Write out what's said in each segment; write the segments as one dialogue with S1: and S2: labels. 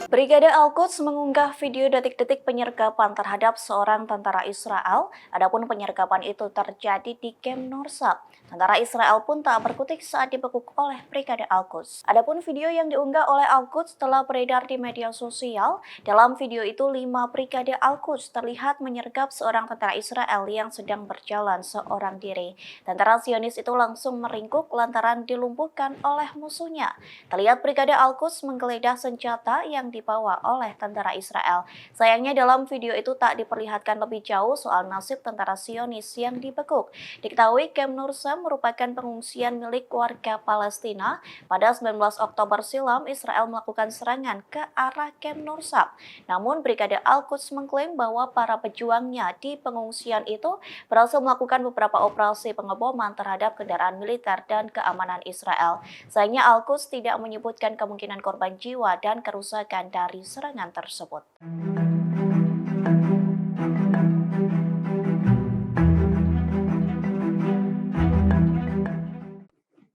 S1: Brigade Al-Quds mengunggah video detik-detik penyergapan terhadap seorang tentara Israel. Adapun penyergapan itu terjadi di Kem Norsab. Tentara Israel pun tak berkutik saat dibekuk oleh Brigade Al-Quds. Adapun video yang diunggah oleh Al-Quds telah beredar di media sosial. Dalam video itu, 5 Brigade Al-Quds terlihat menyergap seorang tentara Israel yang sedang berjalan seorang diri. Tentara Zionis itu langsung meringkuk lantaran dilumpuhkan oleh musuhnya. Terlihat Brigade Al-Quds menggeledah senjata yang dibawa oleh tentara Israel. Sayangnya dalam video itu tak diperlihatkan lebih jauh soal nasib tentara Zionis yang dibekuk. Diketahui Kem Norsab merupakan pengungsian milik warga Palestina. Pada 19 Oktober silam, Israel melakukan serangan ke arah Kem Norsab. Namun Brigade Al-Quds mengklaim bahwa para pejuangnya di pengungsian itu berhasil melakukan beberapa operasi pengeboman terhadap kendaraan militer dan keamanan Israel. Sayangnya Al-Quds tidak menyebutkan kemungkinan korban jiwa dan kerusakan dari serangan tersebut.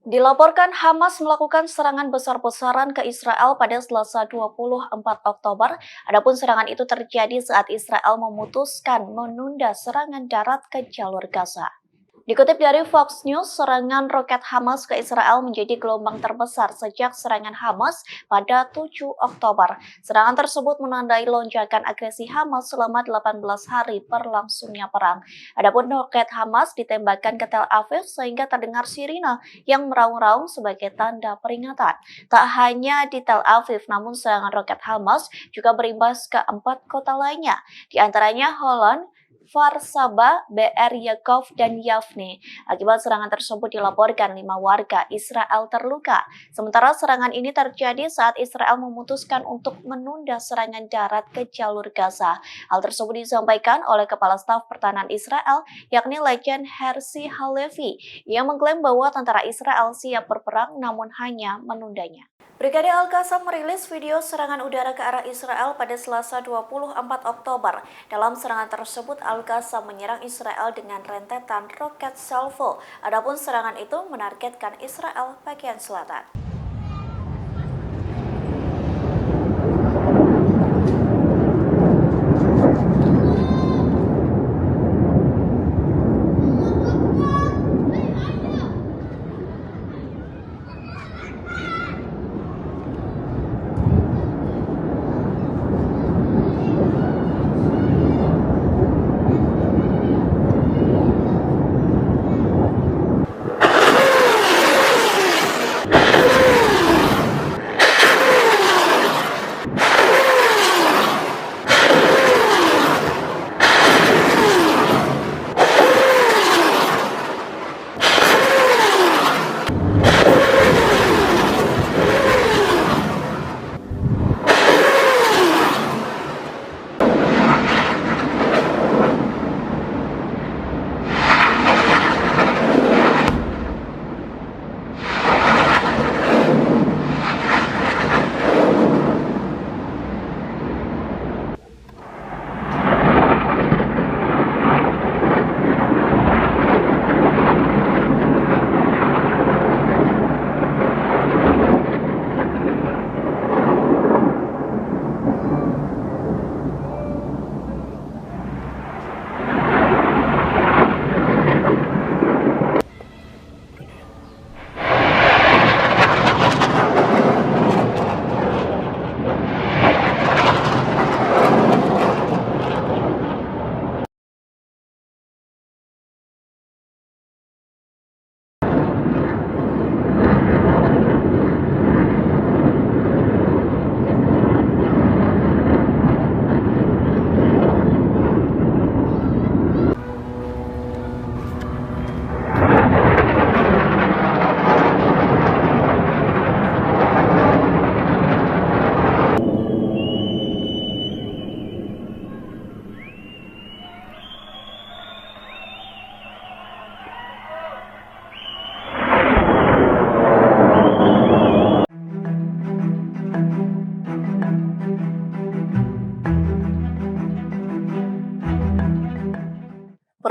S1: Dilaporkan Hamas melakukan serangan besar-besaran ke Israel pada Selasa 24 Oktober. Adapun serangan itu terjadi saat Israel memutuskan menunda serangan darat ke jalur Gaza. Dikutip dari Fox News, serangan roket Hamas ke Israel menjadi gelombang terbesar sejak serangan Hamas pada 7 Oktober. Serangan tersebut menandai lonjakan agresi Hamas selama 18 hari berlangsungnya perang. Adapun roket Hamas ditembakkan ke Tel Aviv sehingga terdengar sirine yang meraung-raung sebagai tanda peringatan. Tak hanya di Tel Aviv, namun serangan roket Hamas juga berimbas ke 4 kota lainnya, di antaranya Holon, Varsaba, BR Yakov, dan Yavne. Akibat serangan tersebut dilaporkan 5 warga Israel terluka. Sementara serangan ini terjadi saat Israel memutuskan untuk menunda serangan darat ke jalur Gaza. Hal tersebut disampaikan oleh Kepala Staf Pertahanan Israel, yakni Legend Herzi Halevi, yang mengklaim bahwa tentara Israel siap berperang namun hanya menundanya. Brigade Al-Qassam merilis video serangan udara ke arah Israel pada Selasa 24 Oktober. Dalam serangan tersebut, Al-Qassam menyerang Israel dengan rentetan roket salvo. Adapun serangan itu menargetkan Israel bagian selatan.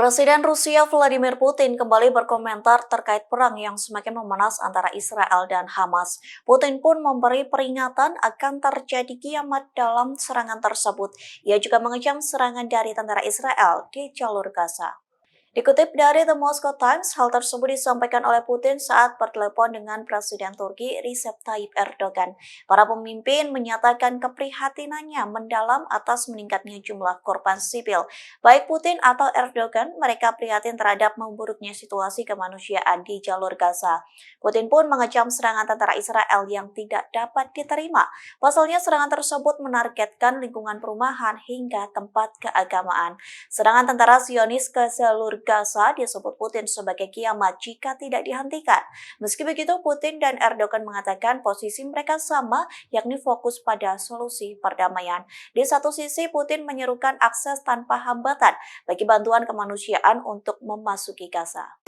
S1: Presiden Rusia Vladimir Putin kembali berkomentar terkait perang yang semakin memanas antara Israel dan Hamas. Putin pun memberi peringatan akan terjadi kiamat dalam serangan tersebut. Ia juga mengecam serangan dari tentara Israel di jalur Gaza. Dikutip dari The Moscow Times, hal tersebut disampaikan oleh Putin saat bertelepon dengan Presiden Turki Recep Tayyip Erdogan. Para pemimpin menyatakan keprihatinannya mendalam atas meningkatnya jumlah korban sipil. Baik Putin atau Erdogan, mereka prihatin terhadap memburuknya situasi kemanusiaan di jalur Gaza. Putin pun mengecam serangan tentara Israel yang tidak dapat diterima. Pasalnya serangan tersebut menargetkan lingkungan perumahan hingga tempat keagamaan. Serangan tentara Zionis ke jalur Gaza disebut Putin sebagai kiamat jika tidak dihentikan. Meski begitu, Putin dan Erdogan mengatakan posisi mereka sama, yakni fokus pada solusi perdamaian. Di satu sisi, Putin menyerukan akses tanpa hambatan bagi bantuan kemanusiaan untuk memasuki Gaza.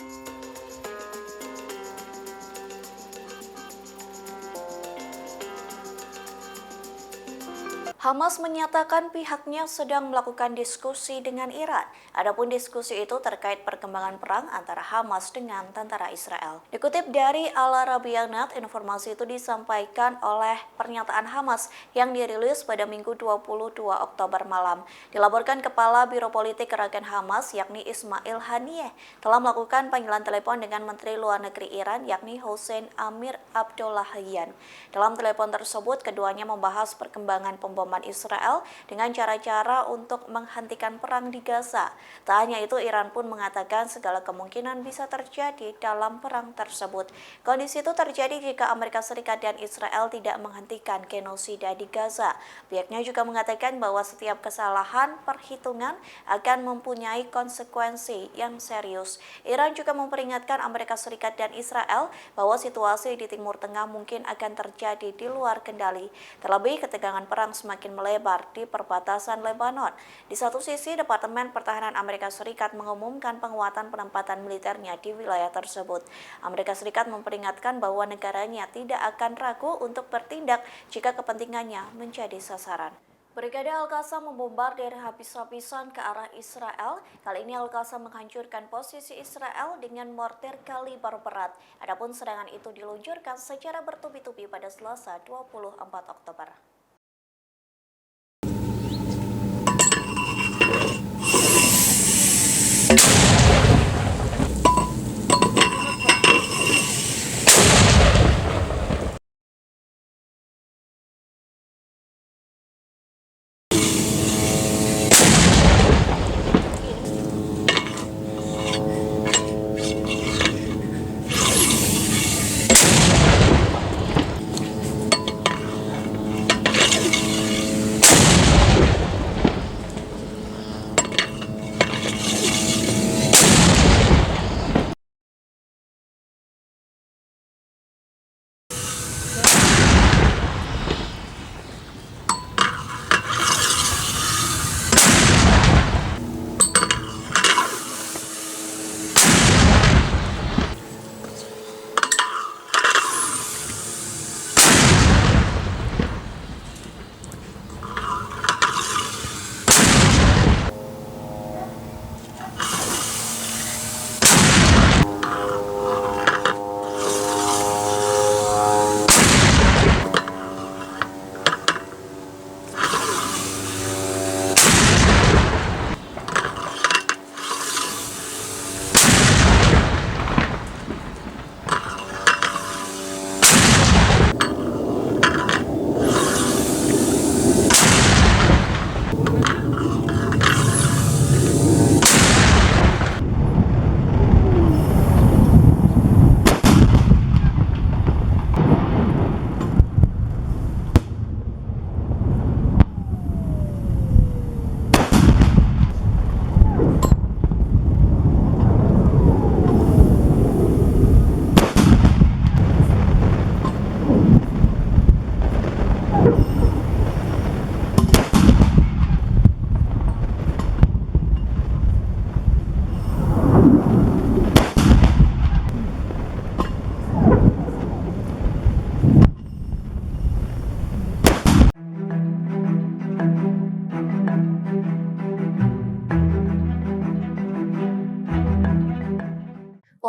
S1: Hamas menyatakan pihaknya sedang melakukan diskusi dengan Iran. Adapun diskusi itu terkait perkembangan perang antara Hamas dengan tentara Israel. Dikutip dari Al Arabiya Net, informasi itu disampaikan oleh pernyataan Hamas yang dirilis pada Minggu 22 Oktober malam. Dilaporkan Kepala Biro Politik Gerakan Hamas yakni Ismail Haniyeh telah melakukan panggilan telepon dengan Menteri Luar Negeri Iran yakni Hossein Amir Abdollahian. Dalam telepon tersebut, keduanya membahas perkembangan pemboman Israel dengan cara-cara untuk menghentikan perang di Gaza. Tak hanya itu, Iran pun mengatakan segala kemungkinan bisa terjadi dalam perang tersebut. Kondisi itu terjadi jika Amerika Serikat dan Israel tidak menghentikan genosida di Gaza. Pihaknya juga mengatakan bahwa setiap kesalahan perhitungan akan mempunyai konsekuensi yang serius. Iran juga memperingatkan Amerika Serikat dan Israel bahwa situasi di Timur Tengah mungkin akan terjadi di luar kendali. Terlebih ketegangan perang semakin melebar di perbatasan Lebanon. Di satu sisi, Departemen Pertahanan Amerika Serikat mengumumkan penguatan penempatan militernya di wilayah tersebut. Amerika Serikat memperingatkan bahwa negaranya tidak akan ragu untuk bertindak jika kepentingannya menjadi sasaran. Brigade Al-Qassam membombardir habis-habisan ke arah Israel. Kali ini Al-Qassam menghancurkan posisi Israel dengan mortir kaliber berat. Adapun serangan itu diluncurkan secara bertubi-tubi pada Selasa 24 Oktober.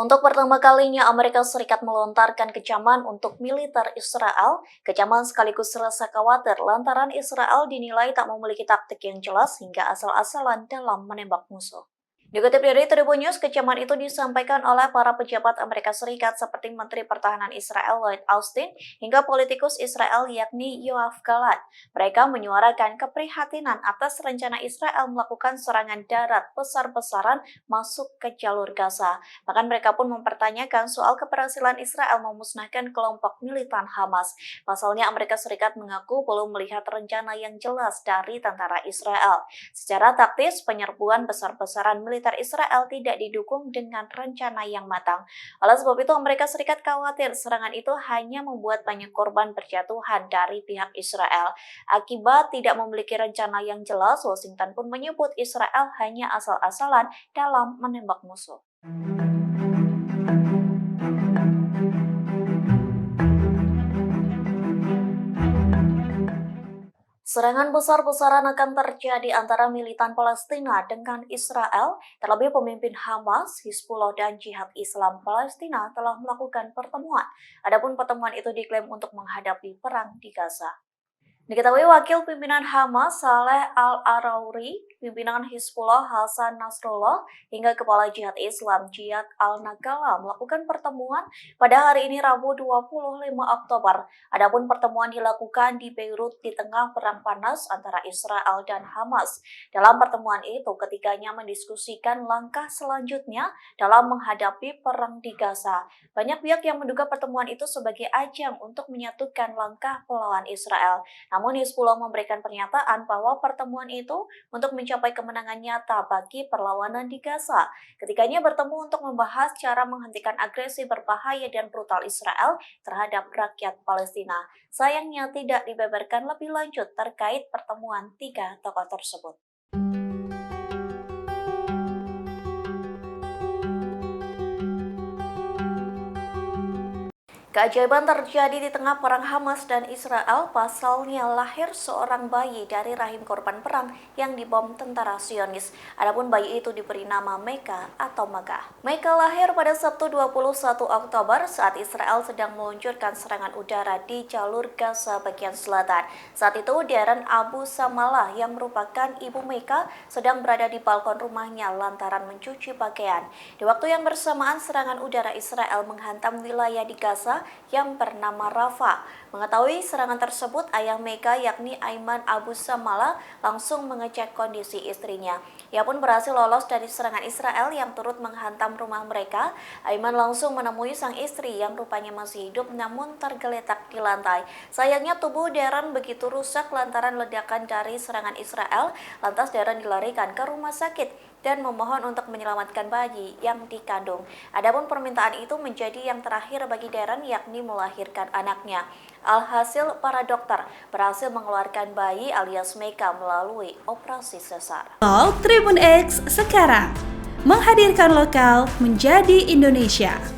S1: Untuk pertama kalinya, Amerika Serikat melontarkan kecaman untuk militer Israel. Kecaman sekaligus rasa khawatir lantaran Israel dinilai tak memiliki taktik yang jelas hingga asal-asalan dalam menembak musuh. Dikutip dari Tribun News, kecaman itu disampaikan oleh para pejabat Amerika Serikat seperti Menteri Pertahanan Israel Lloyd Austin hingga politikus Israel yakni Yoav Gallant. Mereka menyuarakan keprihatinan atas rencana Israel melakukan serangan darat besar-besaran masuk ke jalur Gaza. Bahkan mereka pun mempertanyakan soal keberhasilan Israel memusnahkan kelompok militan Hamas. Pasalnya Amerika Serikat mengaku belum melihat rencana yang jelas dari tentara Israel. Secara taktis, penyerbuan besar-besaran militer Israel tidak didukung dengan rencana yang matang. Oleh sebab itu, Amerika Serikat khawatir serangan itu hanya membuat banyak korban berjatuhan dari pihak Israel. Akibat tidak memiliki rencana yang jelas, Washington pun menyebut Israel hanya asal-asalan dalam menembak musuh. Serangan besar-besaran akan terjadi antara militan Palestina dengan Israel. Terlebih pemimpin Hamas, Hizbullah, dan Jihad Islam Palestina telah melakukan pertemuan. Adapun pertemuan itu diklaim untuk menghadapi perang di Gaza. Diketahui wakil pimpinan Hamas Saleh Al-Arauri, pimpinan Hizbullah Hasan Nasrullah, hingga kepala Jihad Islam Jihad Al-Nagala melakukan pertemuan pada hari ini Rabu 25 Oktober. Adapun pertemuan dilakukan di Beirut di tengah perang panas antara Israel dan Hamas. Dalam pertemuan itu, ketiganya mendiskusikan langkah selanjutnya dalam menghadapi perang di Gaza. Banyak pihak yang menduga pertemuan itu sebagai ajang untuk menyatukan langkah melawan Israel. Namun Hizbullah memberikan pernyataan bahwa pertemuan itu untuk mencapai kemenangan nyata bagi perlawanan di Gaza. Ketiganya bertemu untuk membahas cara menghentikan agresi berbahaya dan brutal Israel terhadap rakyat Palestina. Sayangnya tidak dibeberkan lebih lanjut terkait pertemuan tiga tokoh tersebut. Keajaiban terjadi di tengah perang Hamas dan Israel. Pasalnya lahir seorang bayi dari rahim korban perang yang dibom tentara Zionis. Adapun bayi itu diberi nama Meka atau Maga. Meka lahir pada Sabtu 21 Oktober saat Israel sedang meluncurkan serangan udara di jalur Gaza bagian selatan. Saat itu Darren Abu Samalah yang merupakan ibu Meka sedang berada di balkon rumahnya lantaran mencuci pakaian. Di waktu yang bersamaan serangan udara Israel menghantam wilayah di Gaza yang bernama Rafah. Mengetahui serangan tersebut, ayah Meka yakni Aiman Abu Samalah langsung mengecek kondisi istrinya. Ia pun berhasil lolos dari serangan Israel yang turut menghantam rumah mereka. Aiman langsung menemui sang istri yang rupanya masih hidup namun tergeletak di lantai. Sayangnya tubuh Darren begitu rusak lantaran ledakan dari serangan Israel. Lantas Darren dilarikan ke rumah sakit dan memohon untuk menyelamatkan bayi yang dikandung. Adapun permintaan itu menjadi yang terakhir bagi Darren yakni melahirkan anaknya. Alhasil para dokter berhasil mengeluarkan bayi alias Meka melalui operasi sesar.
S2: Tribun X sekarang menghadirkan lokal menjadi Indonesia.